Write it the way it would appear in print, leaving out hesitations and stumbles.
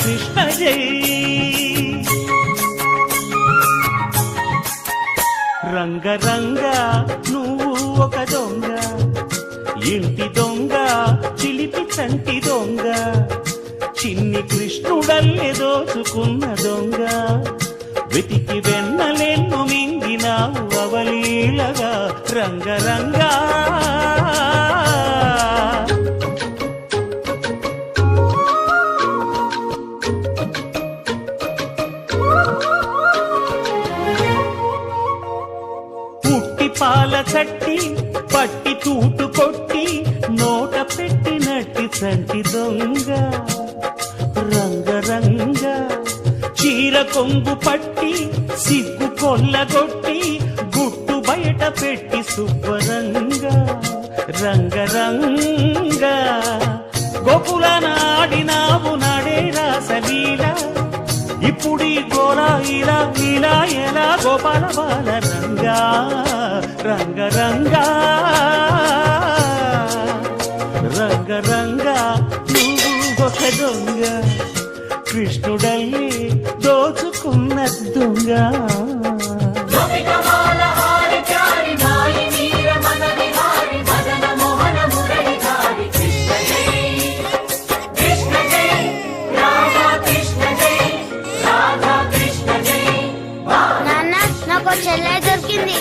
కృష్ణ జై. రంగ రంగ నువ్వు ఒక దొంగ, ఇంటి దొంగ చిలిపి చంటి దొంగ, చిన్ని కృష్ణుడల్లే దోచుకున్న దొంగ, వెతికి వెన్నలెన్ను మింగినావు అవలీలగా. రంగ రంగా పుట్టి పాల చట్టి పట్టి తూటు కొట్టి నోట పెట్టినట్టి చంటి దొంగ. రంగ రంగ చీర కొంగు పట్టి సిగ్గు కొల్లగొట్టి గుట్టు బయట పెట్టి శుభ్రంగ. రంగ రంగ గోకుల నాడినావు నాడే రాసలీల, ఇప్పుడీ గోలా ఇలా ఇలా ఎలా గోపాల బాల రంగా. రంగ రంగా రంగ రంగా నువ్వు ఒక దొంగ, కృష్ణుడల్లి దోచుకున్న దొంగ. నాన్న నాకు చెల్లె దొరికింది.